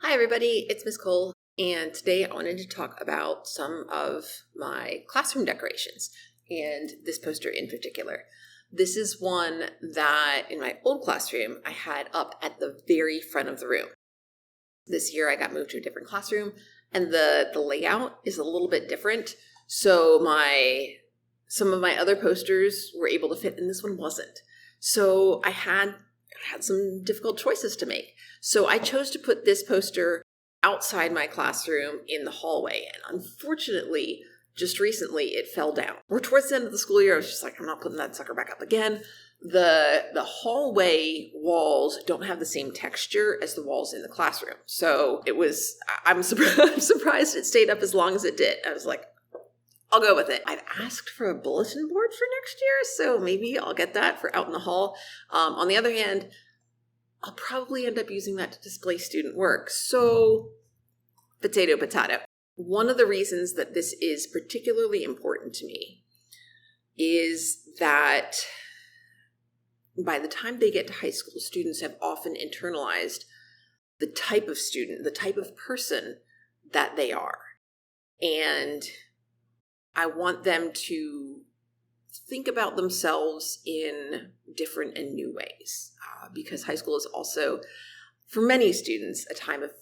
Hi everybody, it's Miss Cole, and today I wanted to talk about some of my classroom decorations, and this poster in particular. This is one that in my old classroom I had up at the very front of the room. This year I got moved to a different classroom, and the layout is a little bit different, so some of my other posters were able to fit, and this one wasn't. So I had some difficult choices to make. So I chose to put this poster outside my classroom in the hallway. And unfortunately, just recently, it fell down. We're towards the end of the school year. I was just like, I'm not putting that sucker back up again. The hallway walls don't have the same texture as the walls in the classroom. So I'm surprised it stayed up as long as it did. I was like, I'll go with it. I've asked for a bulletin board for next year, so maybe I'll get that for out in the hall. On the other hand, I'll probably end up using that to display student work. So, potato. One of the reasons that this is particularly important to me is that by the time they get to high school, students have often internalized the type of student, the type of person that they are. And I want them to think about themselves in different and new ways, because high school is also, for many students, a time of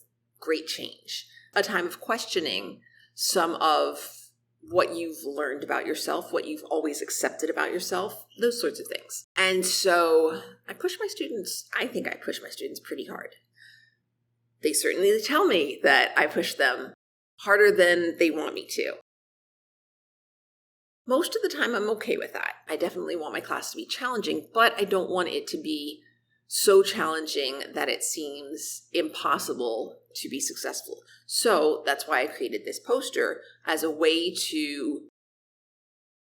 great change, a time of questioning some of what you've learned about yourself, what you've always accepted about yourself, those sorts of things. And so I think I push my students pretty hard. They certainly tell me that I push them harder than they want me to. Most of the time, I'm okay with that. I definitely want my class to be challenging, but I don't want it to be so challenging that it seems impossible to be successful. So that's why I created this poster as a way to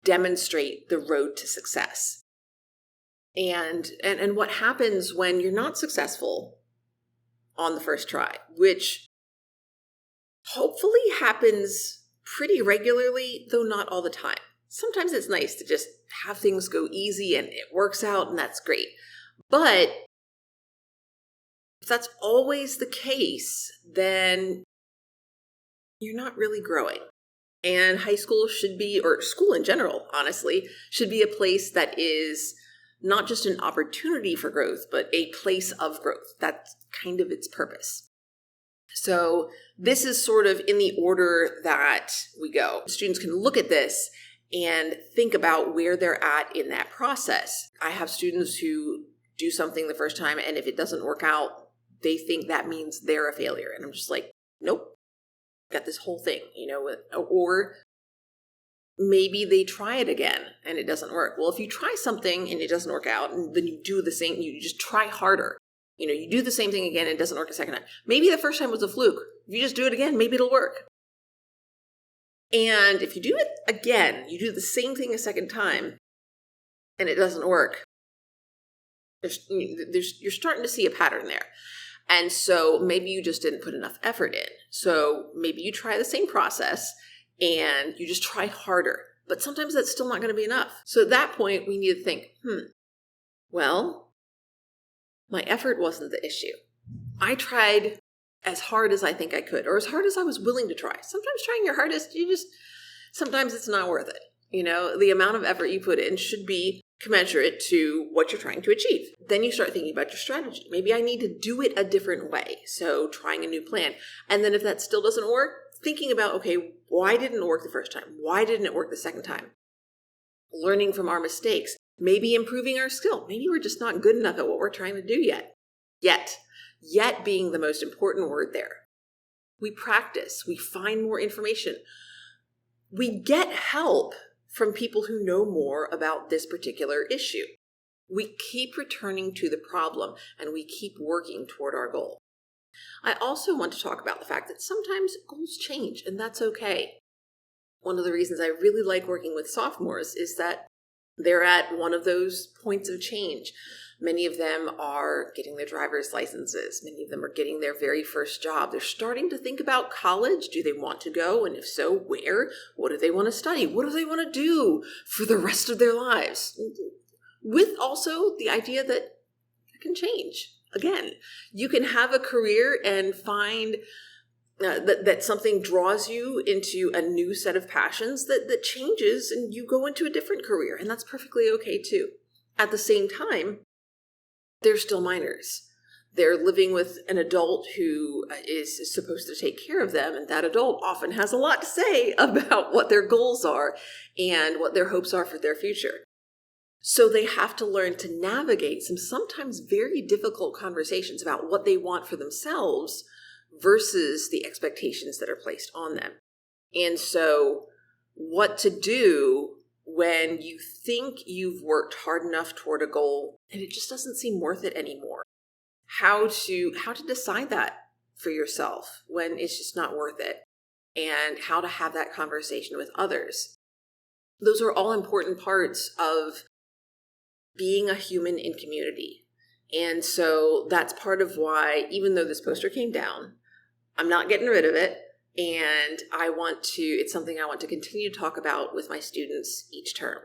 demonstrate the road to success. And what happens when you're not successful on the first try, which hopefully happens pretty regularly, though not all the time. Sometimes it's nice to just have things go easy and it works out, and that's great. But if that's always the case, then you're not really growing. And high school should be, or school in general, honestly, should be a place that is not just an opportunity for growth, but a place of growth. That's kind of its purpose. So this is sort of in the order that we go. Students can look at this and think about where they're at in that process. I have students who do something the first time, and if it doesn't work out, they think that means they're a failure. And I'm just like, nope, got this whole thing, or maybe they try it again and it doesn't work. Well, if you try something and it doesn't work out, and then you do the same, you just try harder. You do the same thing again and it doesn't work a second time. Maybe the first time was a fluke. If you just do it again, maybe it'll work. And if you do it again, you do the same thing a second time, and it doesn't work, you're starting to see a pattern there. And so maybe you just didn't put enough effort in. So maybe you try the same process and you just try harder. But sometimes that's still not going to be enough. So at that point, we need to think, well, my effort wasn't the issue. I tried as hard as I think I could, or as hard as I was willing to try. Sometimes trying your hardest, sometimes it's not worth it. The amount of effort you put in should be commensurate to what you're trying to achieve. Then you start thinking about your strategy. Maybe I need to do it a different way. So trying a new plan. And then if that still doesn't work, thinking about, okay, why didn't it work the first time? Why didn't it work the second time? Learning from our mistakes. Maybe improving our skill. Maybe we're just not good enough at what we're trying to do yet. Yet being the most important word there. We practice. We find more information. We get help from people who know more about this particular issue. We keep returning to the problem, and we keep working toward our goal. I also want to talk about the fact that sometimes goals change, and that's okay. One of the reasons I really like working with sophomores is that they're at one of those points of change. Many of them are getting their driver's licenses. Many of them are getting their very first job. They're starting to think about college. Do they want to go? And if so, where? What do they want to study? What do they want to do for the rest of their lives? With also the idea that it can change. Again, you can have a career and find that something draws you into a new set of passions that changes, and you go into a different career, and that's perfectly okay too. At the same time, they're still minors. They're living with an adult who is supposed to take care of them, and that adult often has a lot to say about what their goals are and what their hopes are for their future. So they have to learn to navigate some sometimes very difficult conversations about what they want for themselves versus the expectations that are placed on them. And so what to do when you think you've worked hard enough toward a goal and it just doesn't seem worth it anymore. How to decide that for yourself when it's just not worth it, and how to have that conversation with others. Those are all important parts of being a human in community. And so that's part of why, even though this poster came down, I'm not getting rid of it. And it's something I want to continue to talk about with my students each term.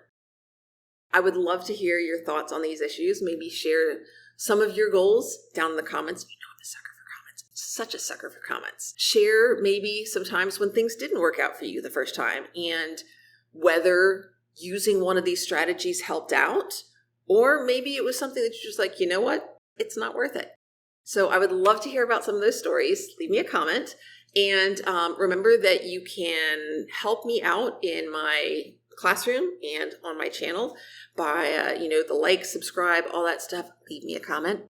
I would love to hear your thoughts on these issues. Maybe share some of your goals down in the comments. You know I'm a sucker for comments. I'm such a sucker for comments. Share maybe sometimes when things didn't work out for you the first time, and whether using one of these strategies helped out, or maybe it was something that you're just like, you know what? It's not worth it. So I would love to hear about some of those stories. Leave me a comment. And remember that you can help me out in my classroom and on my channel by, the like, subscribe, all that stuff. Leave me a comment.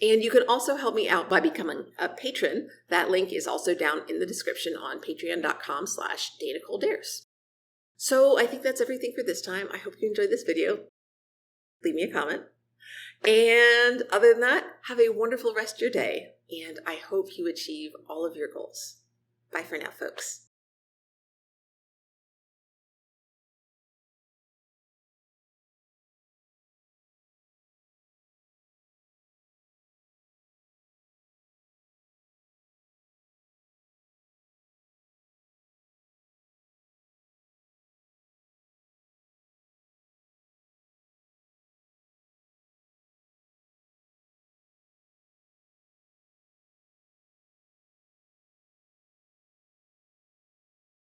And you can also help me out by becoming a patron. That link is also down in the description on patreon.com/DanaColeDares. So I think that's everything for this time. I hope you enjoyed this video. Leave me a comment. And other than that, have a wonderful rest of your day. And I hope you achieve all of your goals. Bye for now, folks.